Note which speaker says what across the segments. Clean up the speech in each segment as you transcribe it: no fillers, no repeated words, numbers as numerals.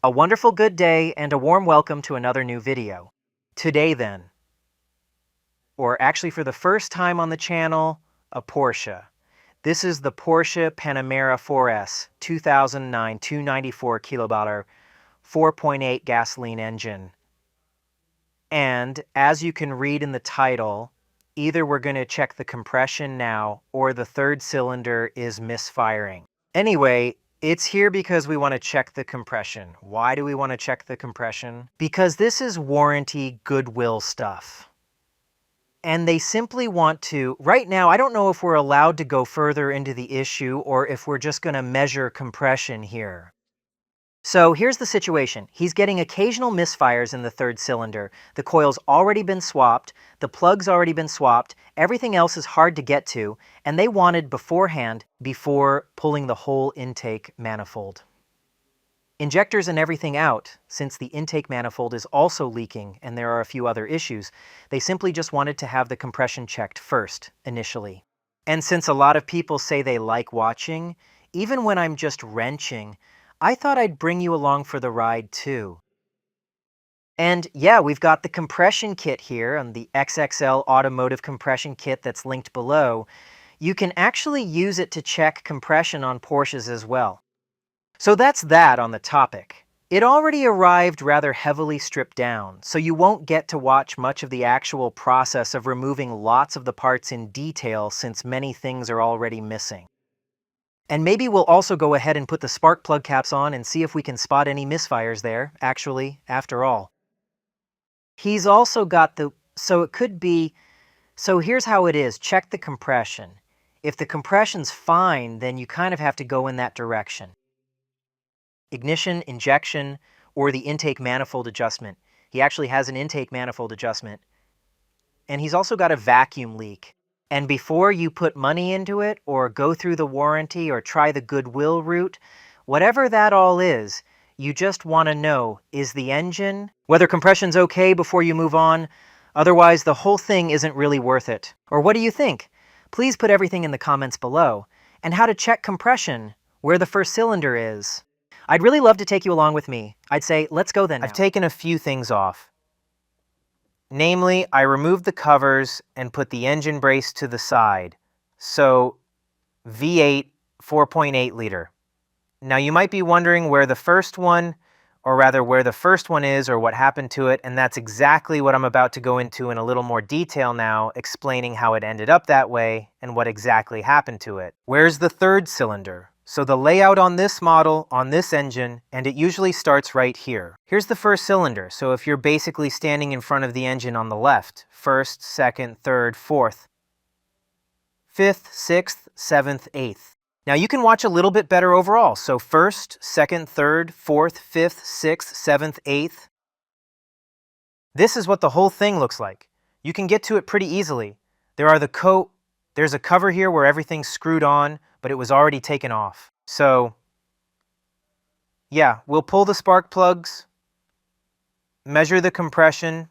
Speaker 1: A wonderful good day and a warm welcome to another new video. Today then, or actually for the first time on the channel, a Porsche. This is the Porsche Panamera 4S 2009 294 kilowatt 4.8 gasoline engine. And as you can read in the title, either we're going to check the compression now or the third cylinder is misfiring. Anyway, it's here because we want to check the compression. Why do we want to check the compression? Because this is warranty goodwill stuff. And they simply want to, right now, I don't know if we're allowed to go further into the issue or if we're just going to measure compression here. So here's the situation. He's getting occasional misfires in the third cylinder. The coil's already been swapped, the plug's already been swapped, everything else is hard to get to, and they wanted beforehand before pulling the whole intake manifold. Injectors and everything out, since the intake manifold is also leaking and there are a few other issues, they simply just wanted to have the compression checked first, initially. And since a lot of people say they like watching, even when I'm just wrenching, I thought I'd bring you along for the ride too. And yeah, we've got the compression kit here on the XXL Automotive compression kit that's linked below. You can actually use it to check compression on Porsches as well. So that's that on the topic. It already arrived rather heavily stripped down, so you won't get to watch much of the actual process of removing lots of the parts in detail since many things are already missing. And maybe we'll also go ahead and put the spark plug caps on and see if we can spot any misfires there, actually, after all. He's also got so here's how it is. Check the compression. If the compression's fine, then you kind of have to go in that direction. Ignition, injection, or the intake manifold adjustment. He actually has an intake manifold adjustment. And he's also got a vacuum leak. And before you put money into it, or go through the warranty, or try the goodwill route, whatever that all is, you just want to know, is the engine, whether compression's okay before you move on, otherwise the whole thing isn't really worth it. Or what do you think? Please put everything in the comments below, and how to check compression, where the first cylinder is. I'd really love to take you along with me. I'd say, let's go then now. I've taken a few things off. Namely, I removed the covers and put the engine brace to the side. So, V8 4.8 liter. Now you might be wondering where the first one is or what happened to it, and that's exactly what I'm about to go into in a little more detail now, explaining how it ended up that way and what exactly happened to it. Where's the third cylinder? So the layout on this model, on this engine, and it usually starts right here. Here's the first cylinder, so if you're basically standing in front of the engine on the left, first, second, third, fourth, fifth, sixth, seventh, eighth. Now you can watch a little bit better overall, so first, second, third, fourth, fifth, sixth, seventh, eighth. This is what the whole thing looks like. You can get to it pretty easily. There's a cover here where everything's screwed on, but it was already taken off. So, yeah, we'll pull the spark plugs, measure the compression.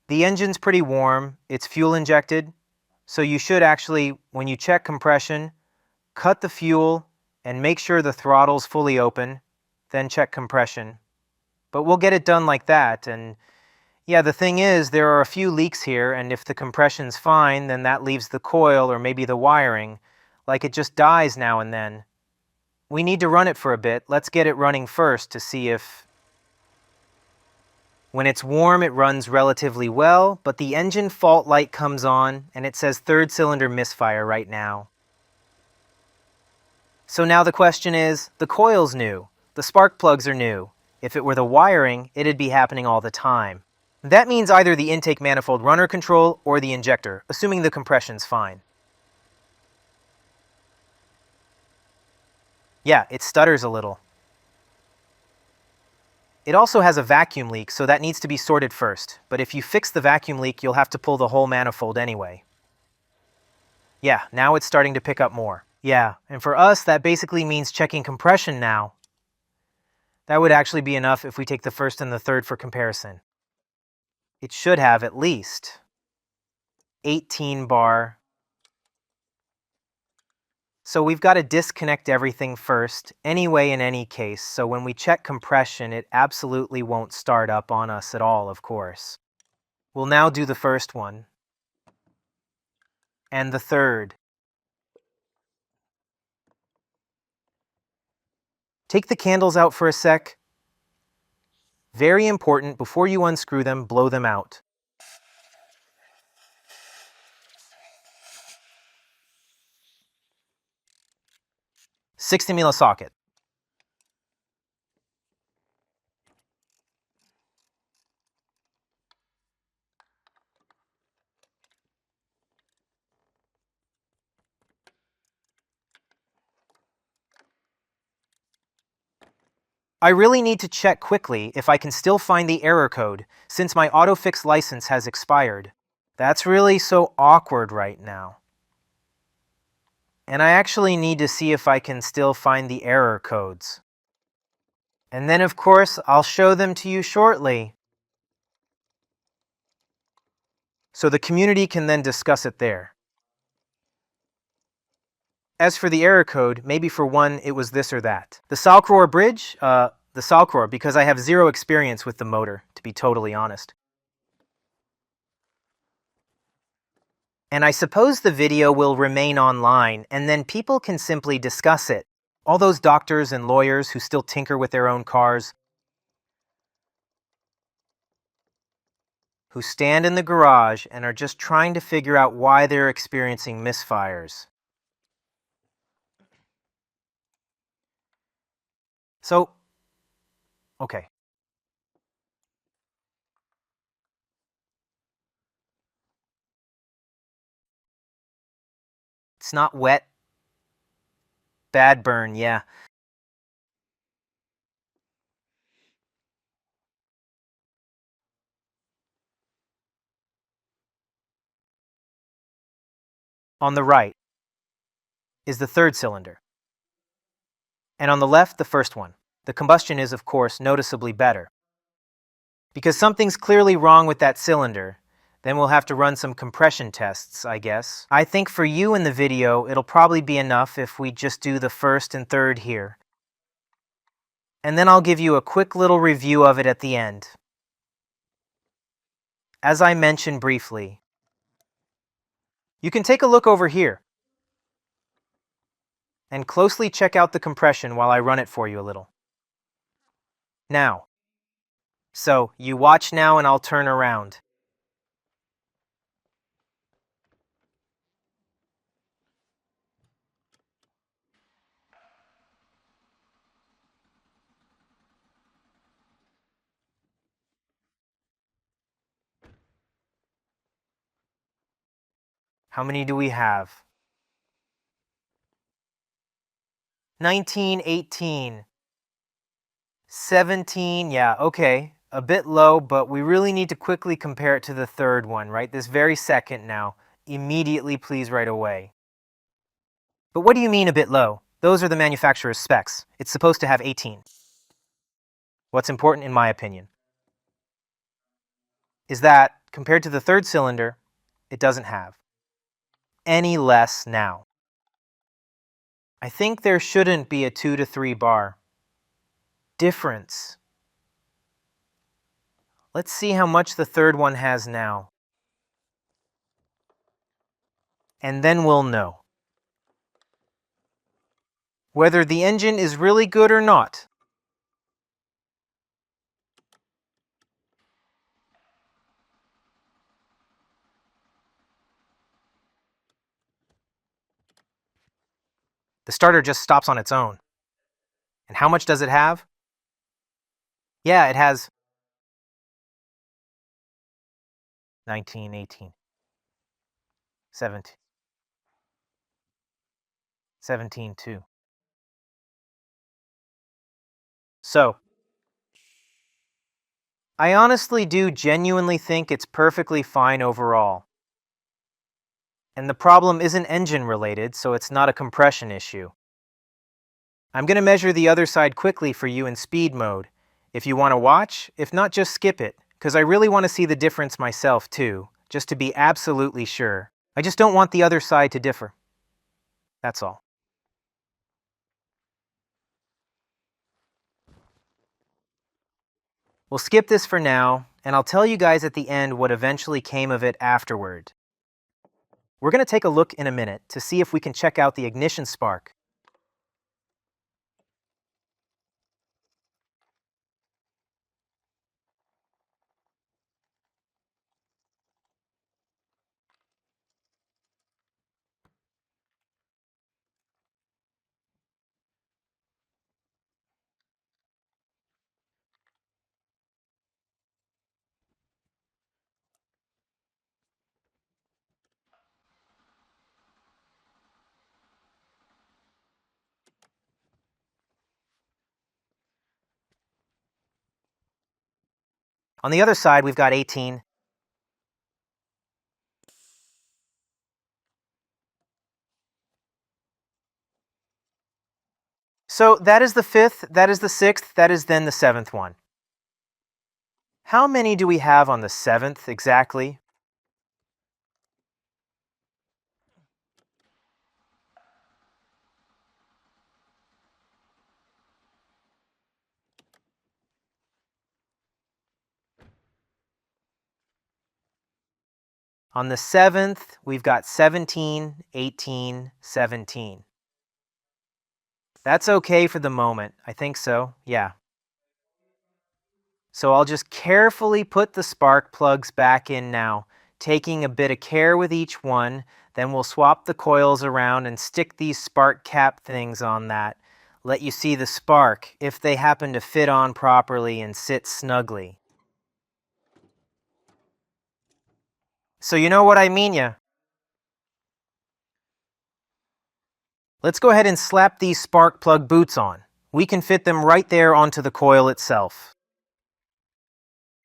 Speaker 1: The engine's pretty warm, it's fuel injected, so you should actually, when you check compression, cut the fuel and make sure the throttle's fully open, then check compression. But we'll get it done like that, and yeah, the thing is, there are a few leaks here, and if the compression's fine, then that leaves the coil or maybe the wiring, like it just dies now and then. We need to run it for a bit. Let's get it running first to see if... When it's warm, it runs relatively well, but the engine fault light comes on, and it says third cylinder misfire right now. So now the question is, the coil's new, the spark plugs are new. If it were the wiring, it'd be happening all the time. That means either the intake manifold runner control or the injector, assuming the compression's fine. Yeah, it stutters a little. It also has a vacuum leak, so that needs to be sorted first. But if you fix the vacuum leak, you'll have to pull the whole manifold anyway. Yeah, now it's starting to pick up more. Yeah, and for us, that basically means checking compression now. That would actually be enough if we take the first and the third for comparison. It should have at least 18 bar So we've got to disconnect everything first, anyway in any case, so when we check compression, it absolutely won't start up on us at all, of course. We'll now do the first one. And the third. Take the candles out for a sec. Very important, before you unscrew them, blow them out. $60mm socket. I really need to check quickly if I can still find the error code, since my AutoFix license has expired. That's really so awkward right now. And I actually need to see if I can still find the error codes. And then, of course, I'll show them to you shortly, so the community can then discuss it there. As for the error code, maybe for one it was this or that. The Salcroor bridge? The Salcroor, because I have zero experience with the motor, to be totally honest. And I suppose the video will remain online, and then people can simply discuss it. All those doctors and lawyers who still tinker with their own cars, who stand in the garage and are just trying to figure out why they're experiencing misfires. So, okay. It's not wet. Bad burn, yeah. On the right is the third cylinder, and on the left, the first one. The combustion is, of course, noticeably better. Because something's clearly wrong with that cylinder, then we'll have to run some compression tests, I guess. I think for you in the video, it'll probably be enough if we just do the first and third here. And then I'll give you a quick little review of it at the end. As I mentioned briefly, you can take a look over here and closely check out the compression while I run it for you a little. Now, so you watch now and I'll turn around. How many do we have? 19, 18, 17, yeah, okay. A bit low, but we really need to quickly compare it to the third one, right? This very second now. Immediately, please, right away. But what do you mean a bit low? Those are the manufacturer's specs. It's supposed to have 18. What's important, in my opinion, is that, compared to the third cylinder, it doesn't have any less now. I think there shouldn't be a 2 to 3 bar difference. Let's see how much the third one has now. And then we'll know whether the engine is really good or not. The starter just stops on its own. And how much does it have? Yeah, it has 19, 18, 17, 17 too. So, I honestly do genuinely think it's perfectly fine overall. And the problem isn't engine related, so it's not a compression issue. I'm going to measure the other side quickly for you in speed mode. If you want to watch, if not, just skip it, because I really want to see the difference myself too, just to be absolutely sure. I just don't want the other side to differ. That's all. We'll skip this for now, and I'll tell you guys at the end what eventually came of it afterward. We're going to take a look in a minute to see if we can check out the ignition spark. On the other side, we've got 18. So that is the 5th, that is the 6th, that is then the 7th one. How many do we have on the 7th exactly? On the 7th, we've got 17, 18, 17. That's okay for the moment. I think so, yeah. So I'll just carefully put the spark plugs back in now, taking a bit of care with each one. Then we'll swap the coils around and stick these spark cap things on that. Let you see the spark if they happen to fit on properly and sit snugly. So you know what I mean, yeah? Let's go ahead and slap these spark plug boots on. We can fit them right there onto the coil itself.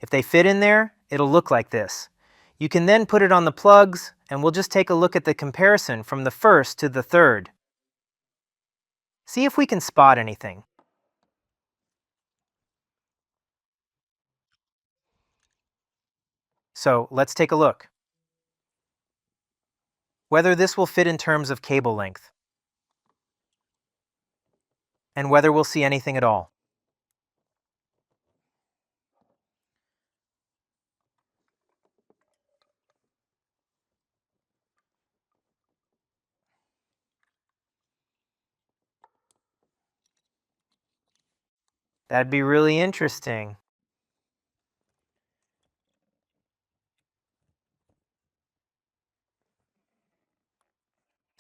Speaker 1: If they fit in there, it'll look like this. You can then put it on the plugs, and we'll just take a look at the comparison from the 1st to the 3rd. See if we can spot anything. So let's take a look. Whether this will fit in terms of cable length, and whether we'll see anything at all. That'd be really interesting.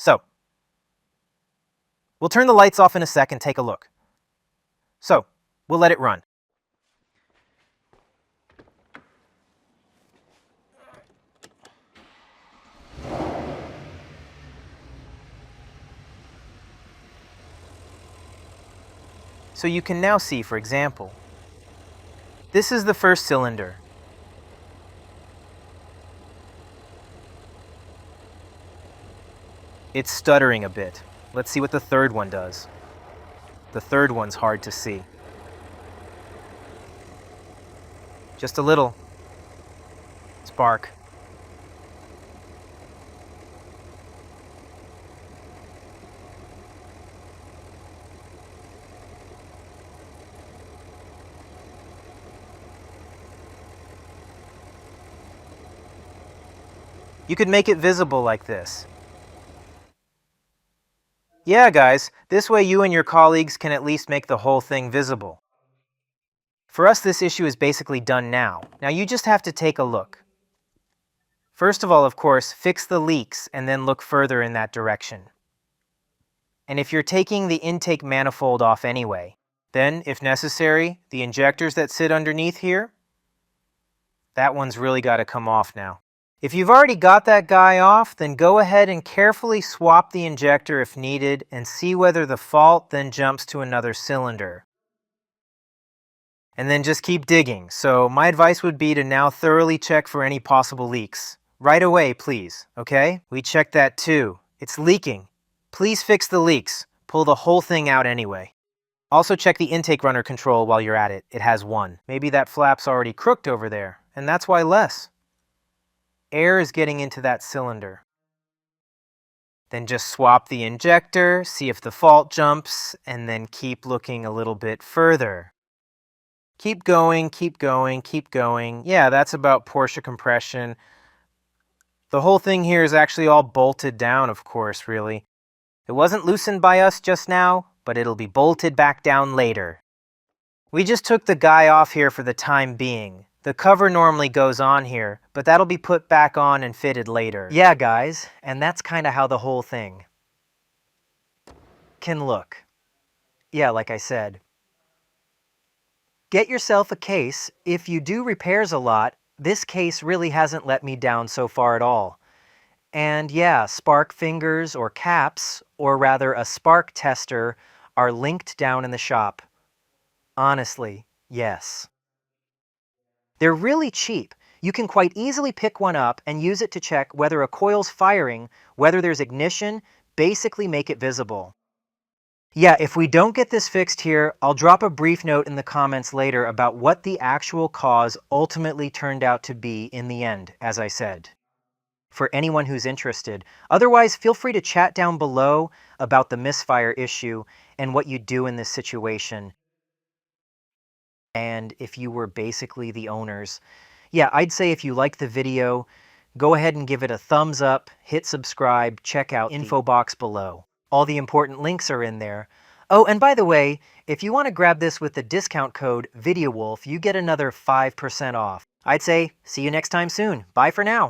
Speaker 1: So, we'll turn the lights off in a sec and take a look. So, we'll let it run. So you can now see, for example, this is the first cylinder. It's stuttering a bit. Let's see what the 3rd one does. The 3rd one's hard to see. Just a little spark. You could make it visible like this. Yeah, guys, this way you and your colleagues can at least make the whole thing visible. For us, this issue is basically done now. Now you just have to take a look. First of all, of course, fix the leaks and then look further in that direction. And if you're taking the intake manifold off anyway, then, if necessary, the injectors that sit underneath here, that one's really got to come off now. If you've already got that guy off, then go ahead and carefully swap the injector if needed and see whether the fault then jumps to another cylinder. And then just keep digging. So my advice would be to now thoroughly check for any possible leaks. Right away, please, okay? We checked that too. It's leaking. Please fix the leaks. Pull the whole thing out anyway. Also check the intake runner control while you're at it. It has one. Maybe that flap's already crooked over there, and that's why less. Air is getting into that cylinder. Then just swap the injector, see if the fault jumps, and then keep looking a little bit further. Keep going, keep going, keep going. Yeah, that's about Porsche compression. The whole thing here is actually all bolted down, of course, really. It wasn't loosened by us just now, but it'll be bolted back down later. We just took the guy off here for the time being. The cover normally goes on here, but that'll be put back on and fitted later. Yeah, guys, and that's kind of how the whole thing can look. Yeah, like I said. Get yourself a case. If you do repairs a lot, this case really hasn't let me down so far at all. And yeah, spark fingers or caps, or rather a spark tester, are linked down in the shop. Honestly, yes. They're really cheap. You can quite easily pick one up and use it to check whether a coil's firing, whether there's ignition, basically make it visible. Yeah, if we don't get this fixed here, I'll drop a brief note in the comments later about what the actual cause ultimately turned out to be in the end, as I said, for anyone who's interested. Otherwise, feel free to chat down below about the misfire issue and what you do in this situation. And if you were basically the owners. Yeah, I'd say if you liked the video, go ahead and give it a thumbs up, hit subscribe, check out the info box below. All the important links are in there. Oh, and by the way, if you want to grab this with the discount code VideoWolf, you get another 5% off. I'd say see you next time soon. Bye for now.